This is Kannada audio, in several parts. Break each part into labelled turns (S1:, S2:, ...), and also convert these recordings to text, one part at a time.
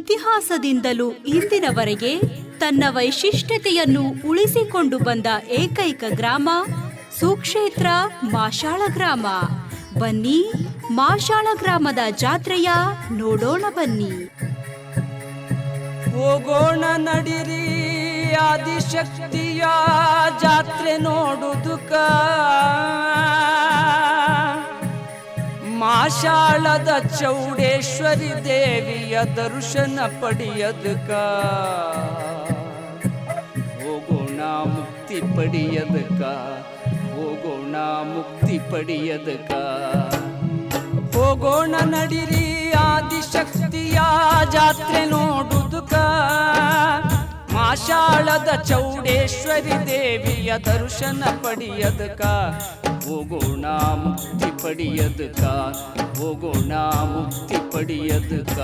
S1: ಇತಿಹಾಸದಿಂದಲೂ ಇಂದಿನವರೆಗೆ ತನ್ನ ವೈಶಿಷ್ಟ್ಯತೆಯನ್ನು ಉಳಿಸಿಕೊಂಡು ಬಂದ ಏಕೈಕ ಗ್ರಾಮ ಸುಕ್ಷೇತ್ರ ಮಾಷಾಳ ಗ್ರಾಮ. ಬನ್ನಿ, ಮಾಷಾಳ ಗ್ರಾಮದ ಜಾತ್ರೆಯ ನೋಡೋಣ ಬನ್ನಿ.
S2: ಹೋಗೋಣ ನಡಿರಿ ಆದಿಶಕ್ತಿಯ ಜಾತ್ರೆ ನೋಡುವುದಕ್ಕ, ಮಾಷಾಳದ ಚೌಡೇಶ್ವರಿ ದೇವಿಯ ದರ್ಶನ ಪಡೆಯದಕ. ಹೋಗೋಣ ಮುಕ್ತಿ ಪಡೆಯದಕ, ಹೋಗೋಣ ಮುಕ್ತಿ ಪಡೆಯದಕ. ಹೋಗೋಣ ನಡಿರಿ ಆದಿಶಕ್ತಿಯ ಜಾತ್ರೆ ನೋಡುವುದಕ್ಕ, ಮಾಷಾಳದ ಚೌಡೇಶ್ವರಿ ದೇವಿಯ ದರ್ಶನ ಪಡೆಯದಕ. ಹೋಗೋಣ ಮುಕ್ತಿ ಪಡೆಯದಕ, ಹೋಗೋಣ ಮುಕ್ತಿ ಪಡೆಯದಕ.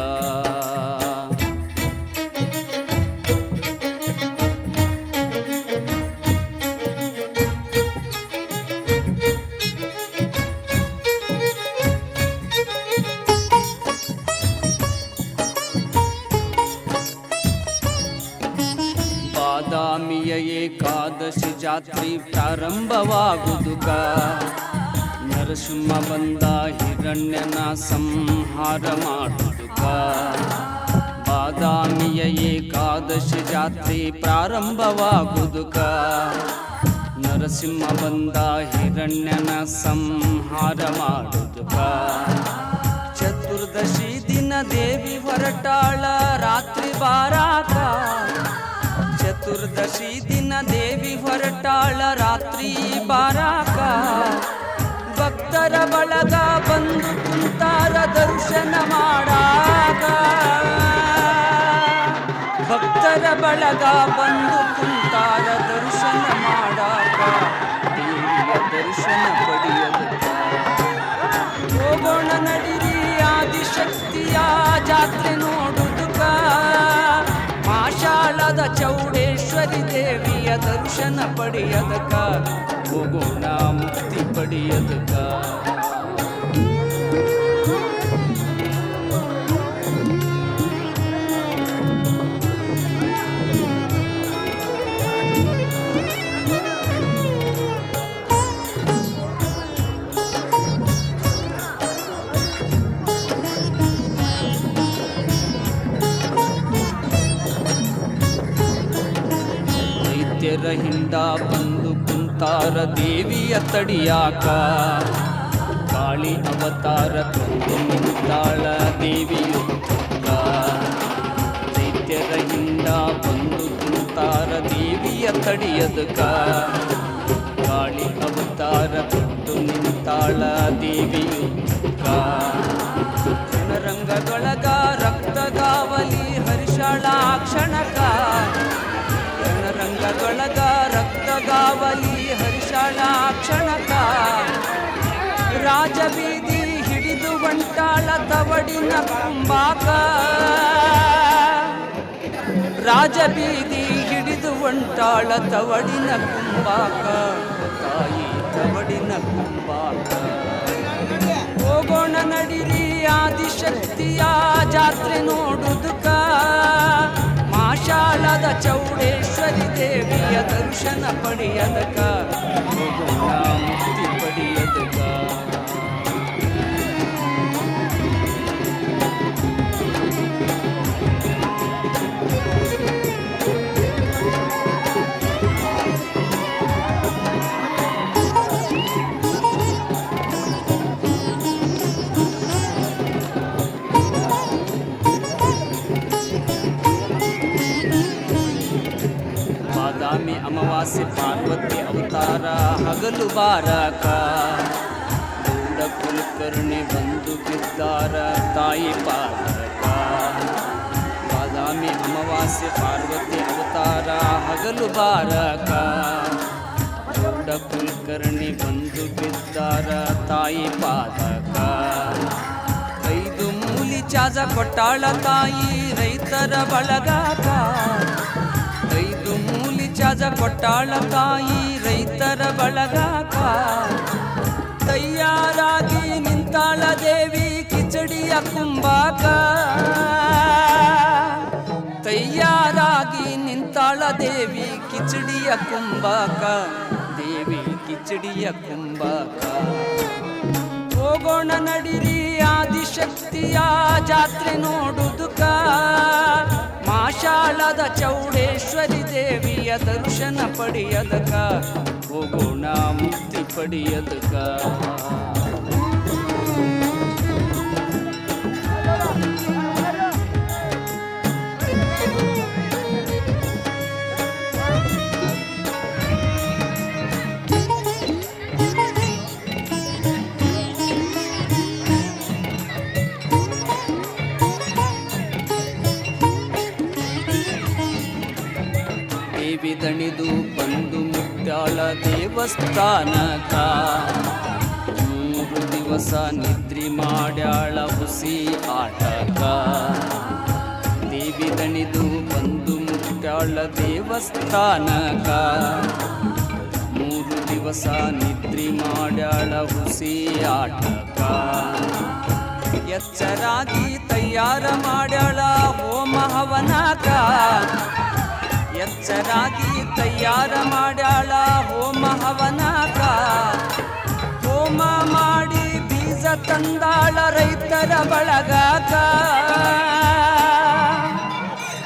S2: ಬಾದಾಮಿಯ ಏಕಾದಶಿ ಜಾತ್ರೆ ಪ್ರಾರಂಭವಾಗುವುದಕ್ಕ, ನರಸಿಂಹ ಬಂದ ಹಿರಣ್ಯನ ಸಂಹಾರ ಮಾಡುವುದಕ್ಕ. ಬಾದಾಮಿಯ ಏಕಾದಶಿ ಜಾತ್ರೆ ಪ್ರಾರಂಭವಾಗುವುದಕ್ಕ, ನರಸಿಂಹ ಬಂದ ಹಿರಣ್ಯನ ಸಂಹಾರ ಮಾಡುವುದಕ್ಕ. ಚತುರ್ದಶಿ ದಿನ ದೇವಿ ಹೊರಟಾಳ ರಾತ್ರಿ ಬಾರಾಕ, ಚತುರ್ದಶಿ ದಿನ ದೇವಿ ಹೊರಟಾಳ ರಾತ್ರಿ ಬಾರಾಕ. ಭಕ್ತರ ಬಳಗ ಬಂದು ಕುಂತಾರ ದರ್ಶನ ಮಾಡಾಕ, ಭಕ್ತರ ಬಳಗ ಬಂದು ಕುಂತಾರ ದರ್ಶನ ಮಾಡಾಕ, ದೇವಿಯ ದರ್ಶನ ಪಡೆಯದಕ್ಕ. ಹೋಗೋಣ ನಡಿರಿ ಆದಿಶಕ್ತಿಯ ಜಾತ್ರೆ ನೋಡುವುದಕ್ಕ, ಮಾಷಾಳದ ಚೌಡೇಶ್ವರಿ ದೇವಿಯ ದರ್ಶನ ಪಡೆಯದಕ. ಹೋಗೋಣ ಮುಕ್ತಿ ಪಡೆಯದಕ. ದೈತ್ಯರ ಹಿಂಡ ಬಂದು ಕುಂತಾರ ದೇವಿಯ ತಡಿಯಾಕ, ಕಾಳಿ ಅವತಾರ ತಂದು ನಿಂತಾಳ ದೇವಿಯುಕ್ಕ. ದೈತ್ಯರ ಹಿಂಡ ಬಂದು ಕುಂತಾರ ದೇವಿಯ ತಡಿಯದಕ, ಕಾಳಿ ಅವತಾರ ತಂದು ನಿಂತಾಳ ದೇವಿಯುಕ್ಕ. ರಣರಂಗದೊಳಗ ರಕ್ತಗಾವಲಿ ಹರಿಷಾಳ ಕ್ಷಣಕ, ರಣರಂಗದೊಳಗ ರಕ್ತಗಾವಲಿ ಹರಿಷಾಳ ಕ್ಷಣಕ. ರಾಜಬೀದಿ ಹಿಡಿದು ಬಂಟಾಳ ತವಡಿನ ಕುಂಬಾಕ, ರಾಜಬೀದಿ ಹಿಡಿದು ಒಂಟಾಳ ತವಡಿನ ಕುಂಬಾಕ, ತಾಯಿ ತವಡಿನ ಕುಂಬಾಕ. ಹೋಗೋಣ ನಡಿರಿ ಆದಿಶಕ್ತಿಯ ಜಾತ್ರೆ ನೋಡುವುದಕ್ಕ, ಮಾಷಾಳದ ಚೌಡೇಶ್ವರಿ ದೇವಿಯ ದರ್ಶನ ಪಡೆಯದಕ. ಹೋಗೋಣ ಮುಕ್ತಿ ಪಡೆಯದಕ. ಬಾದಾಮಿ ಅಮಾವಾಸ್ಯೆ ಪಾರ್ವತಿ ಅವತಾರ ಹಗಲು ಬಾರಕ, ಗೌಡ ಕುಲಕರ್ಣಿ ಬಂದು ಬಿದ್ದಾರ ತಾಯಿ ಪಾದಕ. ಬಾದಾಮಿ ಅಮಾವಾಸ್ಯೆ ಪಾರ್ವತಿ ಅವತಾರ ಹಗಲು ಬಾರಕ, ಗೌಡ ಕುಲಕರ್ಣಿ ಬಂದು ಬಿದ್ದಾರ ತಾಯಿ ಪಾದಕ. 5 ಮೂಲಿ ಚಾಜ ಕೊಟ್ಟಾಳ ತಾಯಿ ರೈತರ ಬಳಗಾಕ, 5 ಮೂಲಿ ಚಾಜ ಕೊಟ್ಟಾಳ ತಾಯಿ ರೈತರ ಬಳಗಾಕ. ತಯ್ಯಾರಾಗಿ ನಿಂತಾಳ ದೇವಿ ಕಿಚಡಿಯ ಕುಂಬಾಕ. ದೇವಿ ಕಿಚಡಿಯ ಕುಂಬಾಕ, ದೇವಿ ಕಿಚಡಿಯ ಕುಂಬಾಕ. ಹೋಗೋಣ ನಡಿರಿ ಆದಿಶಕ್ತಿಯ ಜಾತ್ರೆ ನೋಡುದುಕ, ಮಾಷಾಳದ ಚೌಡೇಶ್ವರಿ ದೇವಿಯ ದರ್ಶನ ಪಡೆಯದಕ, ಹೋಗೋಣ ಮುಕ್ತಿ ಪಡೆಯದಕ. ದೇವಿ ದಣಿದು ಬಂದು ಮುಟ್ಟಾಳ ದೇವಸ್ಥಾನಕ, 3 ದಿವಸ ನಿದ್ರಿ ಮಾಡ್ಯಾಳ ಹುಸಿ ಆಟಕ. ದೇವಿ ದಣಿದು ಬಂದು ಮುಟ್ಟಾಳ ದೇವಸ್ಥಾನಕ, 3 ದಿವಸ ನಿದ್ರಿ ಮಾಡ್ಯಾಳ ಹುಸಿ ಆಟಕ. ಎಚ್ಚರಾಗಿ ತಯಾರ ಮಾಡ್ಯಾಳ ಹೋಮ ಹವನಕ, ಎಚ್ಚರಾಗಿ ತಯಾರ ಮಾಡ್ಯಾಳ ಹೋಮ ಹವನಕ. ಹೋಮ ಮಾಡಿ ಬೀಜ ತಂದಾಳ ರೈತರ ಬಳಗಕ,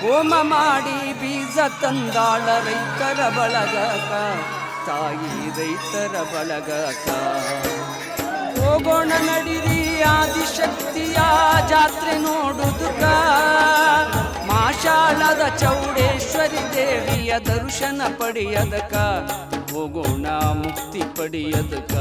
S2: ಹೋಮ ಮಾಡಿ ಬೀಜ ತಂದಾಳ ರೈತರ ಬಳಗಕ, ತಾಯಿ ರೈತರ ಬಳಗಕ. ಹೋಗೋಣ ನಡಿರಿ ಆದಿಶಕ್ತಿಯ ಜಾತ್ರೆ ನೋಡುದುಕ, ಮಾಷಾಳದ ಚೌಡೇಶ್ವರಿ ದೇವಿಯ ದರ್ಶನ ಪಡೆಯದಕ, ಹೋಗೋಣ ಮುಕ್ತಿ ಪಡೆಯದಕ.